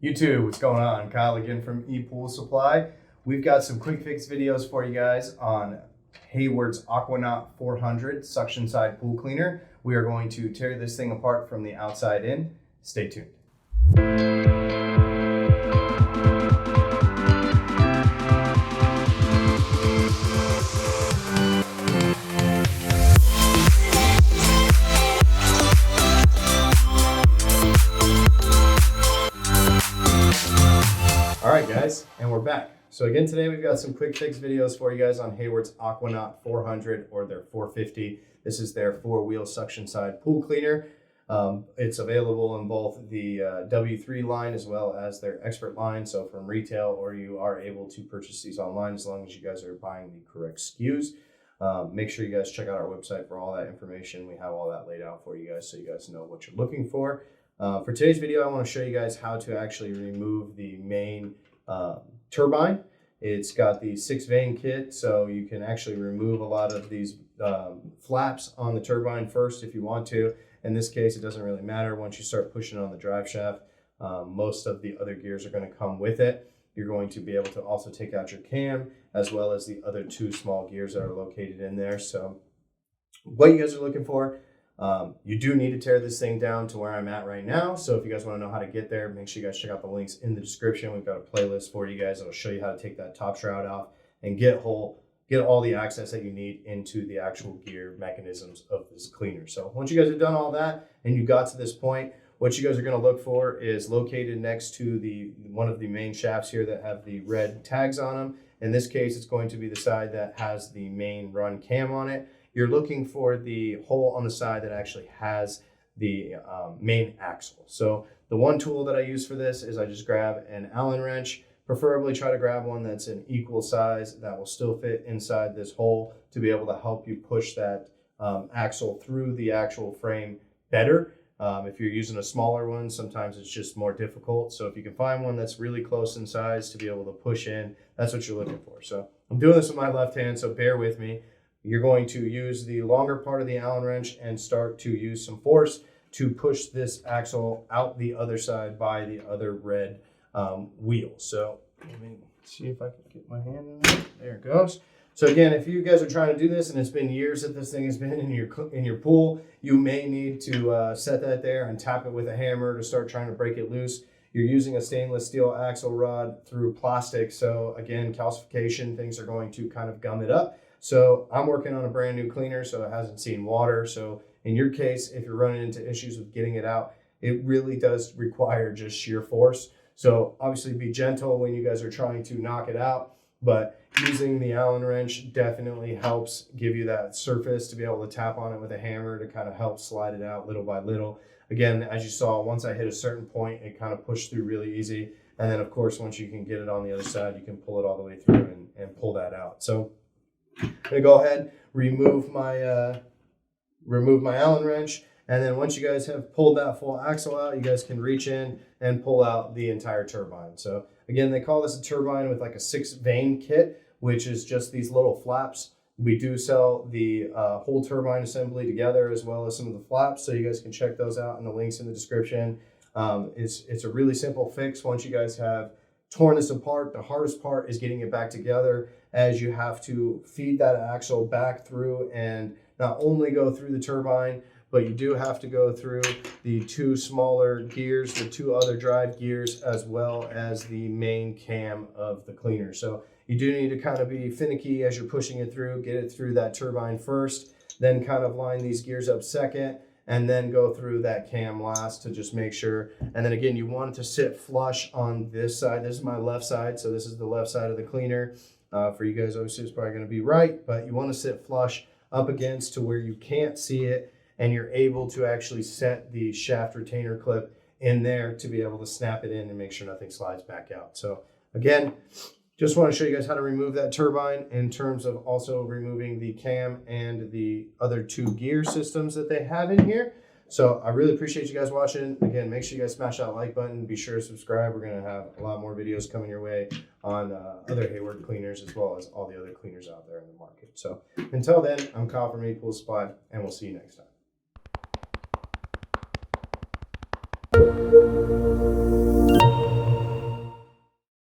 YouTube, what's going on? Kyle again from ePoolSupply. We've got some quick fix videos for you guys on Hayward's AquaNaut 400 suction side pool cleaner. We are going to tear this thing apart from the outside in. Stay tuned. Alright guys, and we're back. So again today we've got some quick fix videos for you guys on Hayward's AquaNaut 400 or their 450. This is their 4-wheel suction side pool cleaner. It's available in both the W3 line as well as their Expert line, so from retail, or you are able to purchase these online as long as you guys are buying the correct SKUs. Make sure you guys check out our website for all that information. We have all that laid out for you guys so you guys know what you're looking for. For today's video, I want to show you guys how to actually remove the main turbine. It's got the 6-vein kit, so you can actually remove a lot of these flaps on the turbine first if you want to. In this case, it doesn't really matter. Once you start pushing on the drive shaft, most of the other gears are going to come with it. You're going to be able to also take out your cam as well as the other 2 small gears that are located in there. So what you guys are looking for, you do need to tear this thing down to where I'm at right now. So if you guys want to know how to get there, make sure you guys check out the links in the description. We've got a playlist for you guys that'll show you how to take that top shroud off and get all the access that you need into the actual gear mechanisms of this cleaner. So once you guys have done all that and you got to this point, what you guys are going to look for is located next to one of the main shafts here that have the red tags on them. In this case, it's going to be the side that has the main run cam on it. You're looking for the hole on the side that actually has the main axle. So the one tool that I use for this is I just grab an Allen wrench, preferably try to grab one that's an equal size that will still fit inside this hole to be able to help you push that axle through the actual frame better. If you're using a smaller one, sometimes it's just more difficult. So if you can find one that's really close in size to be able to push in, that's what you're looking for. So I'm doing this with my left hand, so bear with me. You're going to use the longer part of the Allen wrench and start to use some force to push this axle out the other side by the other red wheel. So let me see if I can get my hand in there. There it goes. So again, if you guys are trying to do this and it's been years that this thing has been in your pool, you may need to set that there and tap it with a hammer to start trying to break it loose. You're using a stainless steel axle rod through plastic. So again, calcification, things are going to kind of gum it up. So I'm working on a brand new cleaner, so it hasn't seen water. So in your case, if you're running into issues with getting it out, it really does require just sheer force. So obviously be gentle when you guys are trying to knock it out, but using the Allen wrench definitely helps give you that surface to be able to tap on it with a hammer to kind of help slide it out little by little. Again, as you saw, once I hit a certain point, it kind of pushed through really easy. And then of course, once you can get it on the other side, you can pull it all the way through and pull that out. So I'm going to go ahead, remove my Allen wrench, and then once you guys have pulled that full axle out, you guys can reach in and pull out the entire turbine. So again, they call this a turbine with like a 6-vein kit, which is just these little flaps. We do sell the whole turbine assembly together as well as some of the flaps, so you guys can check those out in the links in the description. It's a really simple fix. Once you guys have torn this apart, the hardest part is getting it back together, as you have to feed that axle back through and not only go through the turbine, but you do have to go through the 2 smaller gears, the 2 other drive gears, as well as the main cam of the cleaner. So you do need to kind of be finicky as you're pushing it through, get it through that turbine first, then kind of line these gears up second, and then go through that cam last to just make sure. And then again, you want it to sit flush on this side. This is my left side, so this is the left side of the cleaner. For you guys, obviously it's probably going to be right, but you want to sit flush up against to where you can't see it, and you're able to actually set the shaft retainer clip in there to be able to snap it in and make sure nothing slides back out. So again, just want to show you guys how to remove that turbine in terms of also removing the cam and the other 2 gear systems that they have in here. So I really appreciate you guys watching. Again, make sure you guys smash that like button. Be sure to subscribe. We're going to have a lot more videos coming your way on other Hayward cleaners as well as all the other cleaners out there in the market. So until then, I'm Kyle from ePoolSupply, and we'll see you next time.